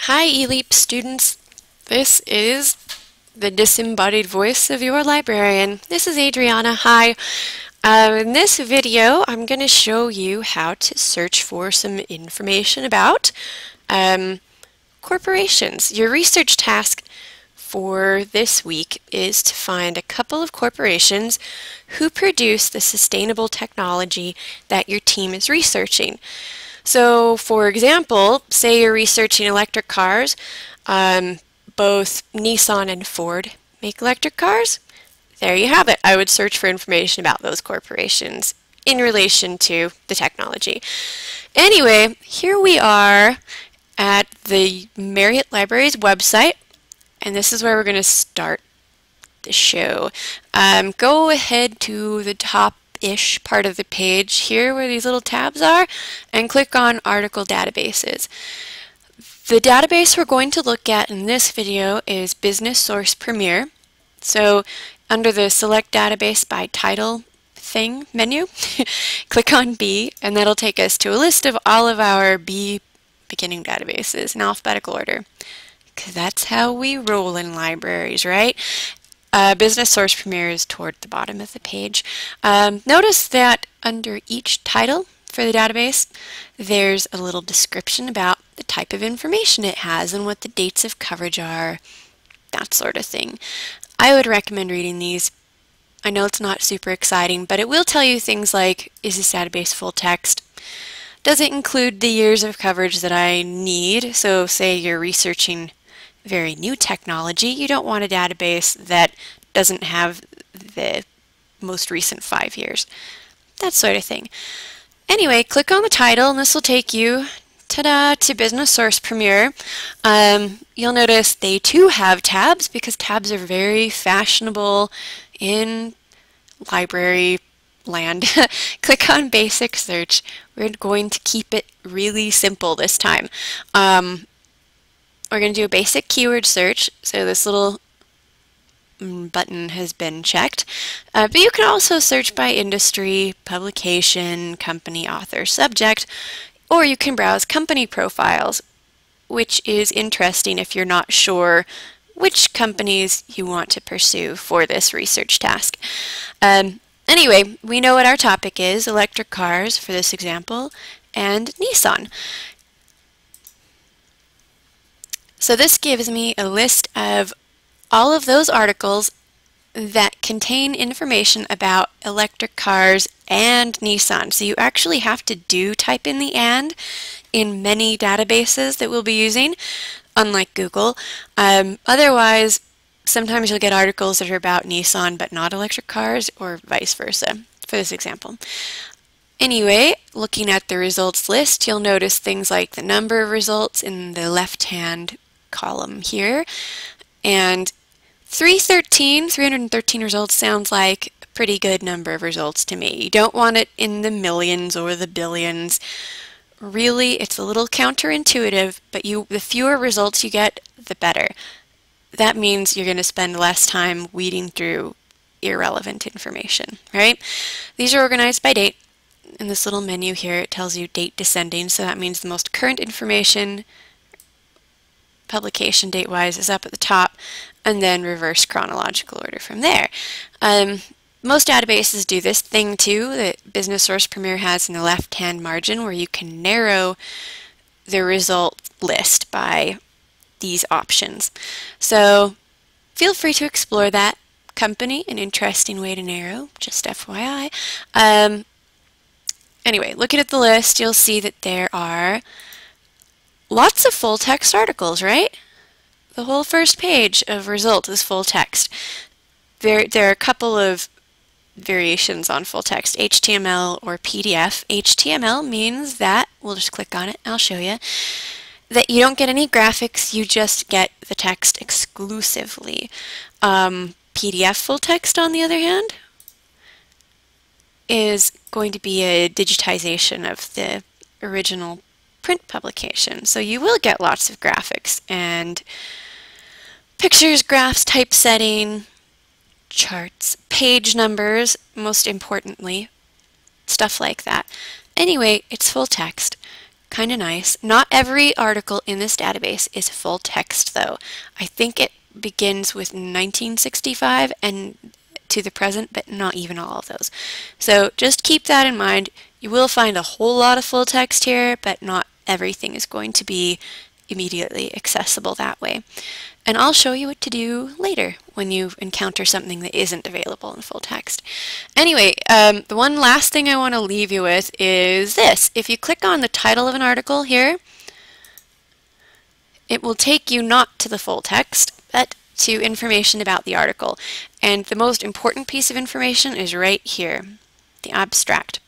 Hi, eLeap students. This is the disembodied voice of your librarian. This is Adriana. Hi. In this video, I'm going to show you how to search for some information about corporations. Your research task for this week is to find a couple of corporations who produce the sustainable technology that your team is researching. So, for example, say you're researching electric cars. Both Nissan and Ford make electric cars. There you have it. I would search for information about those corporations in relation to the technology. Anyway, here we are at the Marriott Library's website, and this is where we're going to start the show. Go ahead to the top-ish part of the page here where these little tabs are and click on Article Databases. The database we're going to look at in this video is Business Source Premier. So under the Select Database by Title thing menu, click on B, and that'll take us to a list of all of our B beginning databases in alphabetical order. Because that's how we roll in libraries, right? Business Source Premier is toward the bottom of the page. Notice that under each title for the database, there's a little description about the type of information it has and what the dates of coverage are, that sort of thing. I would recommend reading these. I know it's not super exciting, but it will tell you things like, is this database full text? Does it include the years of coverage that I need? So say you're researching very new technology, you don't want a database that doesn't have the most recent 5 years. That sort of thing. Anyway, click on the title and this will take you to Business Source Premier. You'll notice they too have tabs because tabs are very fashionable in library land. Click on Basic Search. We're going to keep it really simple this time. We're going to do a basic keyword search, so this little button has been checked. But you can also search by industry, publication, company, author, subject, or you can browse company profiles, which is interesting if you're not sure which companies you want to pursue for this research task. Anyway, we know what our topic is, electric cars for this example, and Nissan. So this gives me a list of all of those articles that contain information about electric cars and Nissan. So you actually have to type in the "and" in many databases that we'll be using, unlike Google. Otherwise, sometimes you'll get articles that are about Nissan but not electric cars, or vice versa, for this example. Anyway, looking at the results list, you'll notice things like the number of results in the left-hand column here, and 313 results sounds like a pretty good number of results to me. You don't want it in the millions or the billions. Really, it's a little counterintuitive, but the fewer results you get, the better. That means you're going to spend less time weeding through irrelevant information, right? These are organized by date. In this little menu here, it tells you date descending, so that means the most current information, publication date-wise, is up at the top, and then reverse chronological order from there. Most databases do this thing too that Business Source Premier has in the left-hand margin, where you can narrow the result list by these options. So feel free to explore that. Company, an interesting way to narrow, just FYI. Anyway, looking at the list, you'll see that there are lots of full text articles, right? The whole first page of results is full text. There are a couple of variations on full text, HTML or PDF. HTML means that, we'll just click on it, I'll show you, that you don't get any graphics, you just get the text exclusively. PDF full text, on the other hand, is going to be a digitization of the original print publication. So you will get lots of graphics and pictures, graphs, typesetting, charts, page numbers, most importantly, stuff like that. Anyway, it's full text. kind of nice. Not every article in this database is full text though. I think it begins with 1965 and to the present, but not even all of those. So just keep that in mind. You will find a whole lot of full text here, but not everything is going to be immediately accessible that way. And I'll show you what to do later when you encounter something that isn't available in full text. Anyway, the one last thing I want to leave you with is this. If you click on the title of an article here, it will take you not to the full text, but to information about the article. And the most important piece of information is right here, the abstract.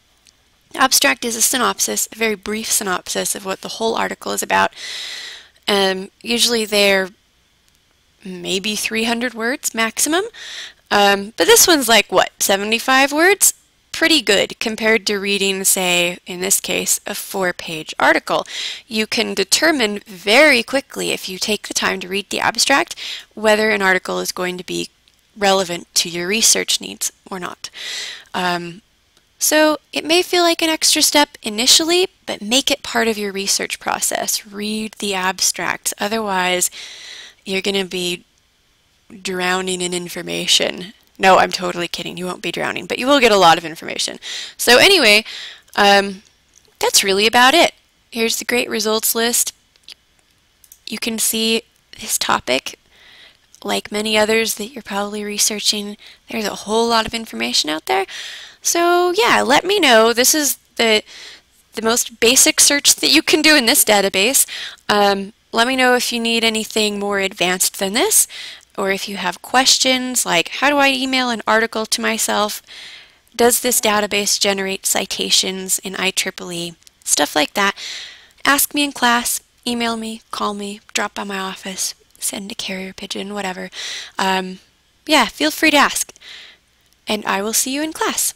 The abstract is a synopsis, a very brief synopsis of what the whole article is about. Usually they're maybe 300 words maximum, but this one's like, what, 75 words? Pretty good compared to reading, say, in this case, a 4-page article. You can determine very quickly, if you take the time to read the abstract, whether an article is going to be relevant to your research needs or not. So it may feel like an extra step initially, but make it part of your research process. Read the abstract. Otherwise, you're going to be drowning in information. No, I'm totally kidding. You won't be drowning, but you will get a lot of information. So anyway, that's really about it. Here's the great results list. You can see this topic, like many others that you're probably researching. There's a whole lot of information out there. So yeah, let me know. This is the most basic search that you can do in this database. Let me know if you need anything more advanced than this, or if you have questions like, how do I email an article to myself? Does this database generate citations in IEEE? Stuff like that. Ask me in class, email me, call me, drop by my office, send a carrier pigeon, whatever. Yeah, feel free to ask. And I will see you in class.